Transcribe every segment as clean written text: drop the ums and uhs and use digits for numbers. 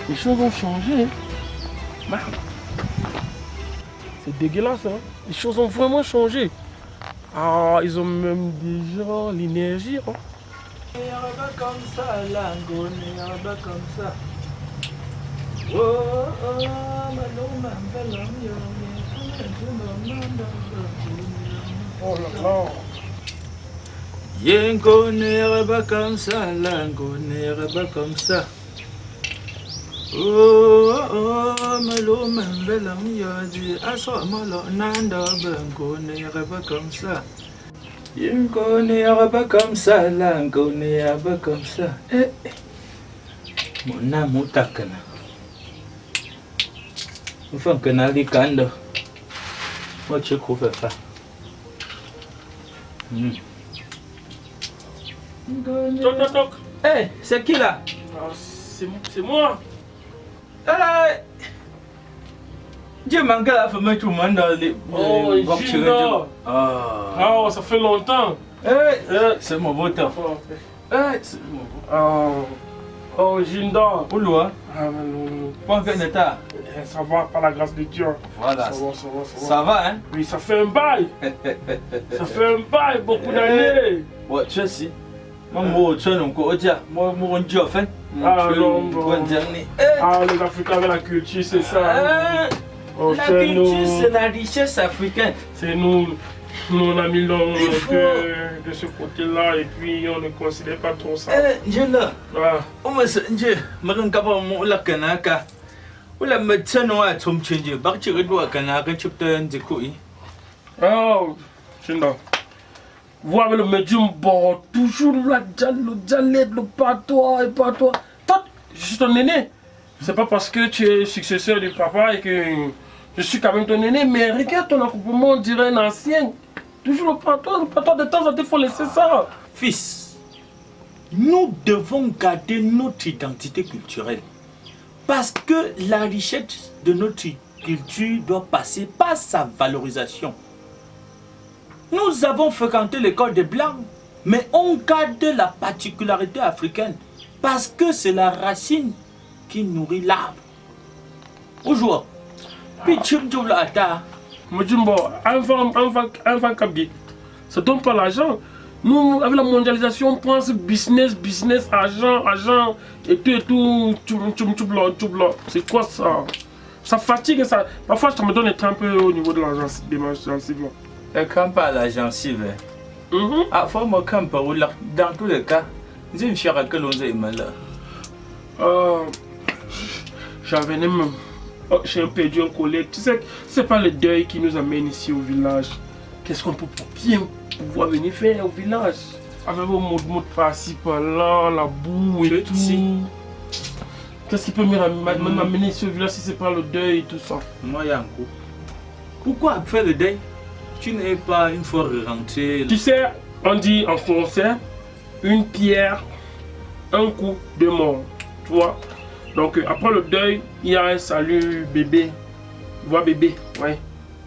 Les choses ont changé. Merde. C'est dégueulasse, hein. Les choses ont vraiment changé. Ah, ils ont même déjà l'énergie, hein. Comme ça, lango, comme ça. Oh, oh, oh là là. Yengo n'est comme ça, lango n'est comme ça. Oh, oh, malo mambelam yodi, aso malo nanda bengo n'est comme ça. Yengo n'est comme ça, lango n'est comme ça. Eh, mon amour takana. Enfin, que n'a les candes. Moi, tu couvres pas. Toc, toc, toc. Eh, c'est qui là? Ah, c'est moi. Eh, Dieu manque la femme tout le monde dans les. Oh, Gina. Ah, ça fait longtemps. C'est mon beau temps. C'est mon beau. Oh, Ginda. Ouloua. Ah, mais non. Pas qu'un état. Ça va, par la grâce de Dieu. Voilà. Ça va, ça va, ça va. Ça va, hein? Oui, ça fait un bail. Ça fait un bail, beaucoup d'années. Ouais, tu sais. Moi, tu es encore dire. Moi, mon Dieu, en fait. Ah, non, non. Ah, les Africains avec la culture, c'est ça. Oh, La culture, c'est la richesse africaine. C'est nous. Nous, on a mis l'homme de ce côté-là et puis on ne considère pas trop ça. Dieu là. Ah. Oh, mais c'est Dieu. Je ne sais pas si la canaka. Ou la médecine a tout changé. Parce que tu dois canaka, tu peux te découvrir. Oh, Chinda. Vous avez le médium, bon, toujours la dialette, le patois et patois. Je suis ton aîné. C'est pas parce que tu es successeur du papa et que je suis quand même ton aîné, mais regarde ton accouplement, on dirait un ancien. Toujours le patois, de temps en temps, il faut laisser ça. Fils, nous devons garder notre identité culturelle. Parce que la richesse de notre culture doit passer par sa valorisation. Nous avons fréquenté l'école des Blancs, mais on garde la particularité africaine parce que c'est la racine qui nourrit l'arbre. Aujourd'hui, puis tu me dis là, Mojumbo, enfant Kabi, ça donne pas l'argent. Nous, avec la mondialisation, on pense business, argent, et tout, c'est quoi ça? Ça fatigue, ça. Parfois, ça me donne un peu au niveau de l'argent, des gencives. le camp à la gencive. Ah, faut me camper dans tous les cas. J'ai une chère à que l'on ait mal. J'avais même. J'ai perdu un collègue. Tu sais, c'est pas le deuil qui nous amène ici au village. Qu'est-ce qu'on peut bien pouvoir venir faire au village? Avec vos mots de par-ci, par-là, la boue et tout. Qu'est-ce qui peut m'amener ici au village si c'est pas le deuil et tout ça? Moi, Yanko. Pourquoi faire le deuil? Tu n'es pas une fois rentré. Tu sais, on dit en français, une pierre, un coup, deux morts. Tu vois? Donc après le deuil, il y a un salut bébé. Tu vois bébé, ouais.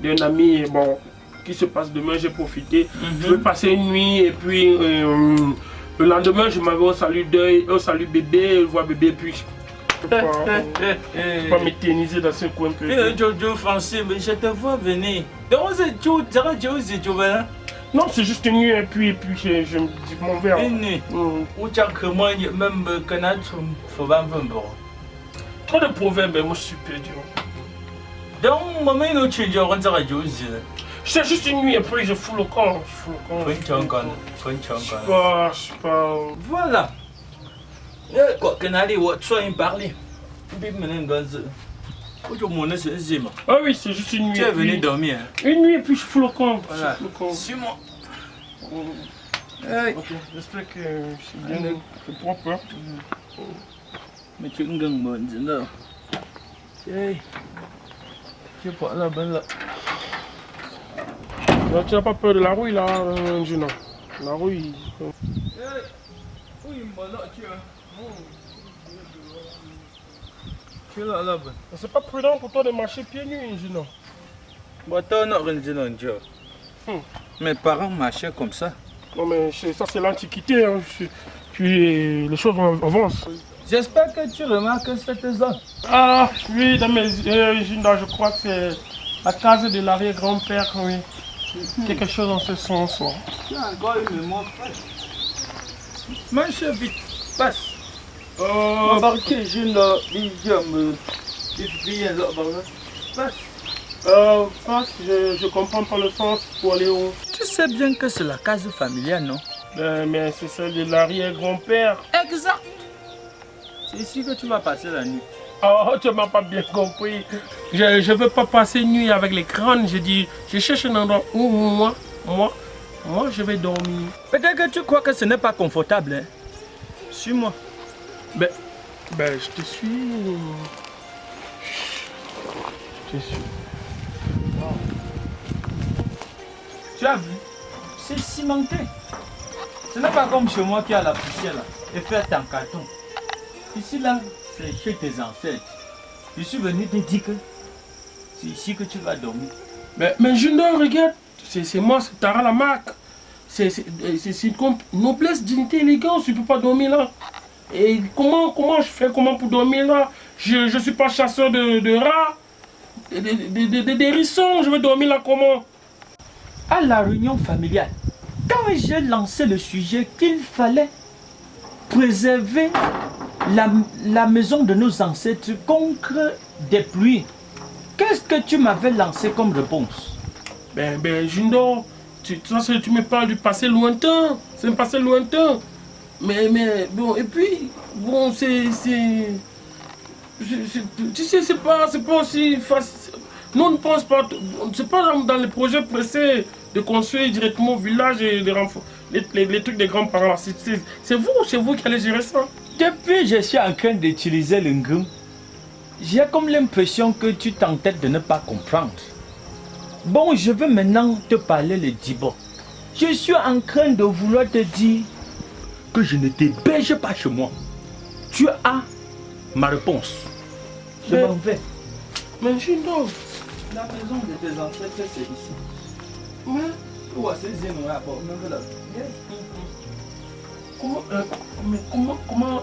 D'un ami, bon, qui se passe demain, j'ai profité. Je vais passer une nuit et puis le lendemain, je m'avais au salut deuil, au salut bébé, je vois bébé, puis je peux pas m'éterniser dans ce coin. Jojo français, mais je te vois venir. Non, c'est juste une nuit et puis je me dis mon verre. Une nuit. Ou tu as que moi, même canard, faut pas me voir. Trop de proverbes, moi je suis perdu. Donc, maman, nous tu dis, on dirait Josie. C'est juste une nuit et puis je fous le corps. Je sais pas. Voilà. Quoi que n'allez pas, tu as parlé. Puis maintenant, ah oui, c'est juste une nuit. Tu es venu dormir. Une nuit et puis je fous le camp. Voilà. Suis-moi. Ok, j'espère que c'est bien propre. Hein. Mais tu es un bon là. Tu es pas là, ben là. Tu n'as pas peur de la rouille là, Juno? La rouille. Oui, moi là, tu es. Tu es là, là-bas. C'est pas prudent pour toi de marcher pieds nus, Juno. Bah, tu as un Dieu. Mes parents marchaient comme ça. Non, mais ça, c'est l'Antiquité. Hein. Puis les choses avancent. J'espère que tu remarques cette zone. Ah, oui, dans mes yeux, je crois que c'est la case de l'arrière-grand-père, oui. Quelque chose dans ce sens. Ouais. Tu as encore une mémoire fraîche. Mange vite, passe. Embarquez, Passe, je comprends pas le sens pour aller où. Tu sais bien que c'est la case familiale, non? Mais c'est celle de l'arrière-grand-père. Exact. C'est ici que tu vas passer la nuit. Oh, tu m'as pas bien compris. Je ne veux pas passer nuit avec les crânes. Je dis, je cherche un endroit où moi, je vais dormir. Peut-être que tu crois que ce n'est pas confortable. Hein? Suis-moi. Ben, je te suis. Je te suis. Tu as vu? C'est cimenté. Ce n'est pas comme chez moi qui a la poussière là et fait en carton. Ici là, c'est chez tes ancêtres. Je suis venu te dire que c'est ici que tu vas dormir. Mais Junior, regarde, c'est moi, c'est Tara la marque. C'est une noblesse, dignité, élégance, tu ne peux pas dormir là. Et comment je fais pour dormir là? Je ne suis pas chasseur de rats, des hérissons, je vais dormir là comment? À la réunion familiale, quand j'ai lancé le sujet qu'il fallait préserver la maison de nos ancêtres contre des pluies, qu'est-ce que tu m'avais lancé comme réponse? Junior, tu me parles du passé lointain, c'est un passé lointain. Mais bon, et puis, bon, tu sais, c'est pas aussi facile. Nous, on ne pense pas, c'est pas dans les projets pressés de construire directement au village et les trucs des grands-parents. C'est vous qui allez gérer ça. Depuis je suis en train d'utiliser le ngum, j'ai comme l'impression que tu t'entêtes de ne pas comprendre. Bon, je veux maintenant te parler le dibo. Je suis en train de vouloir te dire que je ne t'héberge pas chez moi. Tu as ma réponse. Je m'en vais. Mais Junior, la maison de tes ancêtres, c'est ici. mais comment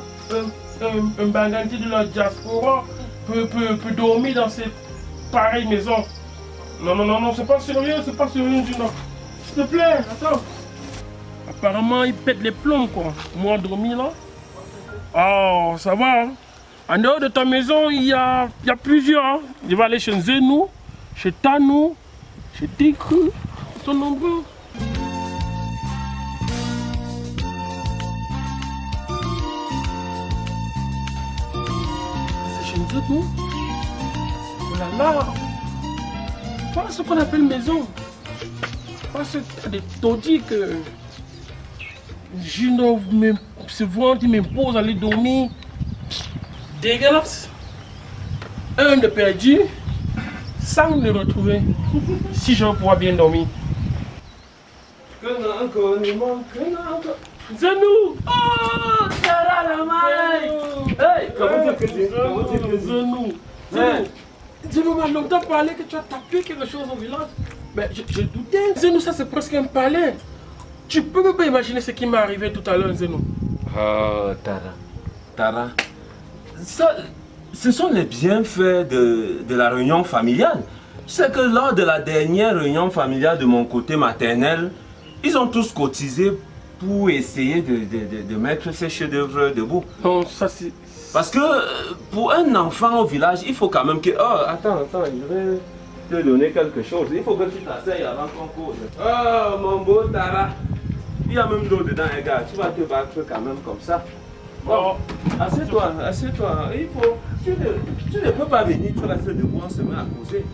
un Banganti de la diaspora peut dormir dans cette pareille maison? Non, c'est pas sérieux, Junior. S'il te plaît, attends. Apparemment, il pète les plombs, quoi. Moi, dormir là. Oh, ça va. Hein? En dehors de ta maison, il y a plusieurs. Hein? Je vais aller chez Zenou, chez Tanou, chez Tikru. Ils sont nombreux. C'est chez Zenou. Oh là là. Voilà ce qu'on appelle maison. Parce que t'as des taudis que Juno se voit, il m'impose d'aller dormir. Dégueulasse. Un de perdu, sans le retrouver. Si je veux pouvoir bien dormir. Zenou! Oh! Tara la maille! Hey! Zenou! Zenou m'a longtemps parlé que tu as tapé quelque chose au village. Mais je doutais. Zenou, ça c'est presque un palais. Tu peux même pas imaginer ce qui m'est arrivé tout à l'heure, Zenou. Oh, Tara. Ça, ce sont les bienfaits de la réunion familiale. C'est que lors de la dernière réunion familiale de mon côté maternel, ils ont tous cotisé pour essayer de mettre ces chefs-d'œuvre debout. Non, ça c'est... Parce que pour un enfant au village, il faut quand même que... Oh, attends, je vais te donner quelque chose. Il faut que tu t'asseyes avant qu'on cause. Oh, mon beau Tara. Il y a même l'eau dedans, les gars. Tu vas te battre quand même comme ça. Bon, assieds-toi. Il faut... Tu ne peux pas venir, tu restes debout, on se met à causer.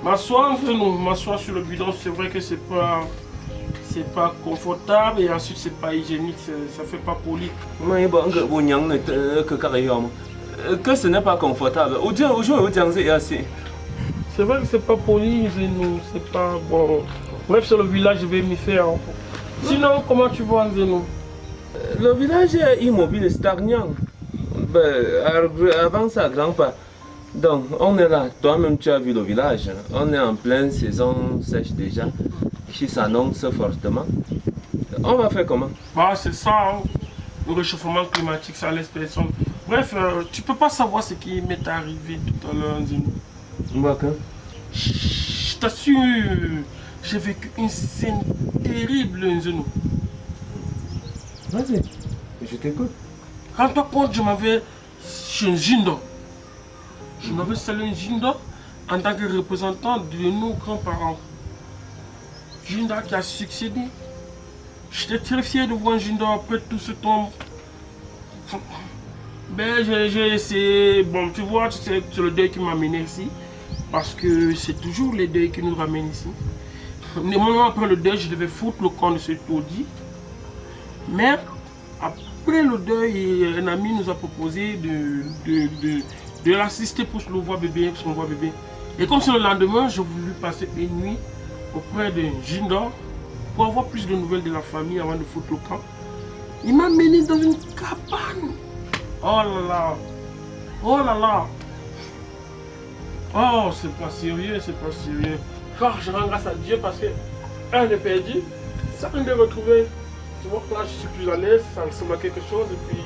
M'asseoir sur le bidon, c'est vrai que c'est pas confortable et ensuite c'est pas hygiénique, ça fait pas poli. Que ce n'est pas confortable. C'est vrai que c'est pas poli, Zenou, c'est pas bon. Bref, sur le village, je vais m'y faire. Sinon, comment tu vois, Zenou? Le village est immobile, stagnant. Avant ça, grand-père. Donc, on est là. Toi-même, tu as vu le village. On est en pleine saison sèche déjà, qui s'annonce fortement. On va faire comment? Bah, c'est ça, hein. Le réchauffement climatique, ça laisse personne. Bref, tu peux pas savoir ce qui m'est arrivé tout à l'heure, Nzeno. D'accord. Je t'assure, j'ai vécu une scène terrible, Nzeno. Vas-y, je t'écoute. Rends-toi compte, je m'avais chez un Jindo. Je m'avais salué un Jindo en tant que représentant de nos grands-parents. Jinda qui a succédé. J'étais très fier de voir un Jindo après tout ce temps. Ben, j'ai essayé. Bon, tu vois, c'est le deuil qui m'a amené ici. Parce que c'est toujours les deuils qui nous ramènent ici. Néanmoins, après le deuil, je devais foutre le camp de ce taudis. Mais après le deuil, un ami nous a proposé de l'assister pour son voix bébé, Et comme c'est le lendemain, j'ai voulu passer une nuit auprès de Jindo pour avoir plus de nouvelles de la famille avant de foutre le camp. Il m'a mené dans une cabane. Oh là là. Oh là là. Oh, c'est pas sérieux, c'est pas sérieux. Oh, je rends grâce à Dieu parce que un est perdu, ça un est retrouvé. Tu vois que là, je suis plus à l'aise, ça m'a quelque chose et puis...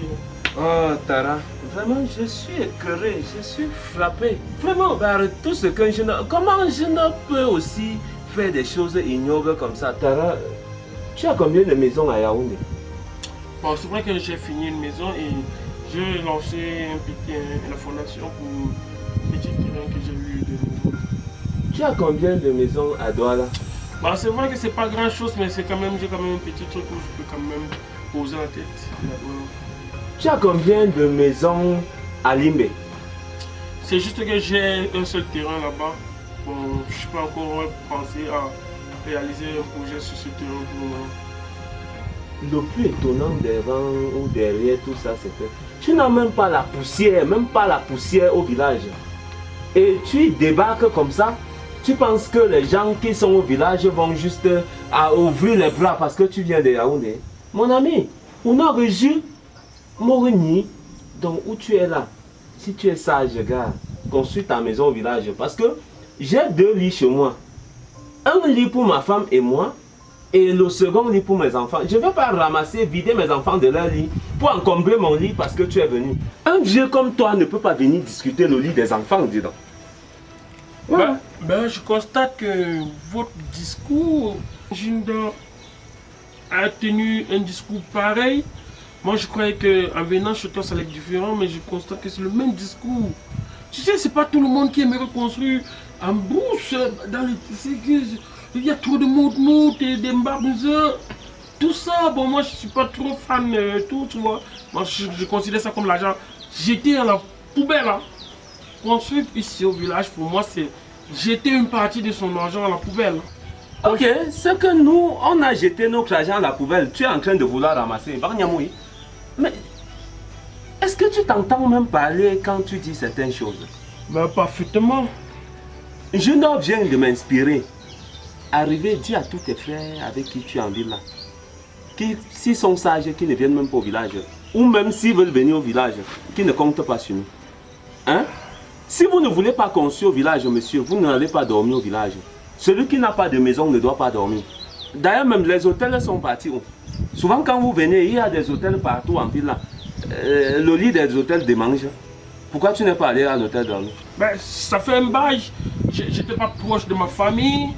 Oh, Tara, vraiment, je suis écœuré, je suis frappé. Vraiment, par tout ce que je ne... Comment je ne peux aussi faire des choses ignobles comme ça? Tara, tu as combien de maisons à Yaoundé? Bon, c'est vrai que j'ai fini une maison et j'ai lancé la fondation pour un petit terrain que j'ai eu de nouveau. Tu as combien de maisons à Douala? Bah, c'est vrai que c'est pas grand chose, mais c'est quand même, j'ai quand même un petit truc où je peux quand même poser la tête. Tu as combien de maisons à Limbe? C'est juste que j'ai un seul terrain là-bas. Bon, je suis pas encore pensé à réaliser un projet sur ce terrain pour le moment. Le plus étonnant devant ou derrière tout ça, c'est que tu n'as même pas la poussière au village. Et tu débarques comme ça. Tu penses que les gens qui sont au village vont juste à ouvrir les bras parce que tu viens de Yaoundé? Mon ami, on a reçu Morigny, donc où tu es là. Si tu es sage, gars, construis ta maison au village. Parce que j'ai 2 lits chez moi. Un lit pour ma femme et moi, et le second lit pour mes enfants. Je ne vais pas ramasser, vider mes enfants de leur lit pour encombrer mon lit parce que tu es venu. Un vieux comme toi ne peut pas venir discuter le lit des enfants, dis donc. Ouais. Ben, je constate que votre discours, Jindo, a tenu un discours pareil. Moi, je croyais qu'en venant chez toi, ça allait être différent, mais je constate que c'est le même discours. Tu sais, c'est pas tout le monde qui aimerait construire en brousse, dans les tissus. Il y a trop de mout et des mbabouze. Tout ça, bon, moi, je suis pas trop fan de tout, tu vois. Moi, je considère ça comme l'argent jeté à la poubelle. Hein. Construire ici au village, pour moi, c'est jeter une partie de son argent à la poubelle. Ok, c'est que nous, on a jeté notre argent à la poubelle. Tu es en train de vouloir ramasser. Mais est-ce que tu t'entends même parler quand tu dis certaines choses? Ben, parfaitement. Jindo vient de m'inspirer. Arriver, dis à tous tes frères avec qui tu es en ville là. S'ils sont sages, qui ne viennent même pas au village. Ou même s'ils veulent venir au village, qui ne comptent pas sur nous. Hein? Si vous ne voulez pas construire au village, monsieur, vous n'allez pas dormir au village. Celui qui n'a pas de maison ne doit pas dormir. D'ailleurs, même les hôtels sont partis où? Souvent, quand vous venez, il y a des hôtels partout en ville là. Le lit des hôtels démange. Pourquoi tu n'es pas allé à l'hôtel dormir? Ben, ça fait un bail. J'étais pas proche de ma famille.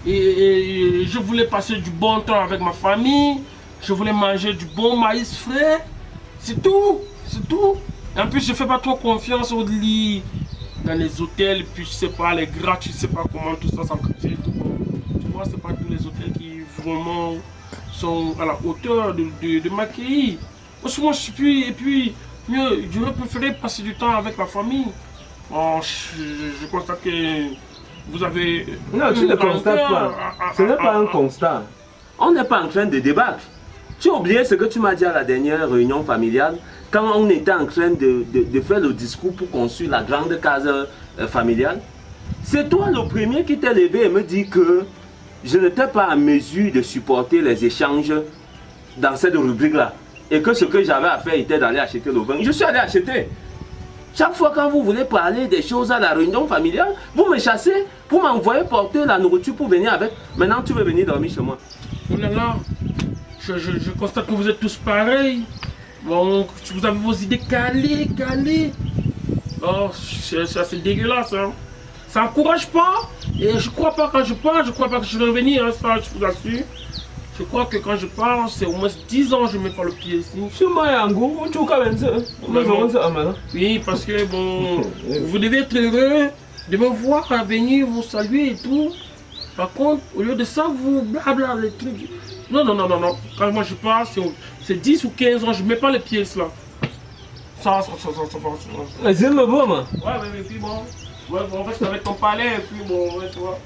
Et je voulais passer du bon temps avec ma famille. Je voulais manger du bon maïs frais. C'est tout. C'est tout. Et en plus, je fais pas trop confiance au lit. Dans les hôtels, puis je sais pas, les gras, tu sais pas comment tout ça s'encadre. Tu vois, c'est pas tous les hôtels qui vraiment sont à la hauteur de m'accueillir. Franchement, je suis plus, et puis, mieux, j'aurais préféré passer du temps avec la famille. Bon, je constate que vous avez... Non, tu ne constates pas. Ce n'est pas un constat. On n'est pas en train de débattre. Tu as oublié ce que tu m'as dit à la dernière réunion familiale, quand on était en train de faire le discours pour construire la grande case familiale. C'est toi le premier qui t'est levé et me dit que je n'étais pas en mesure de supporter les échanges dans cette rubrique-là. Et que ce que j'avais à faire était d'aller acheter le vin. Je suis allé acheter. Chaque fois quand vous voulez parler des choses à la réunion familiale, vous me chassez, vous m'envoyez porter la nourriture pour venir avec. Maintenant, tu veux venir dormir chez moi. Oh là là, je constate que vous êtes tous pareils. Bon, vous avez vos idées calées. Oh, c'est assez dégueulasse, hein. Ça encourage pas. Et je crois pas quand je parle, je crois pas que je vais revenir, hein, ça, je vous assure. Je crois que quand je parle, c'est au moins 10 ans que je mets pas le pied ici. Oui, parce que bon, vous devez être heureux de me voir venir vous saluer et tout. Par contre, au lieu de ça, vous blabla les trucs. Non. Quand moi je parle, c'est 10 ou 15 ans, je mets pas les pieds là. Ça. C'est le bon, man. Ouais, mais puis bon. Ouais, on reste avec ton palais et puis bon, ouais, tu vois.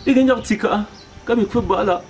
Il gagne un petit cas, comme il faut boire là.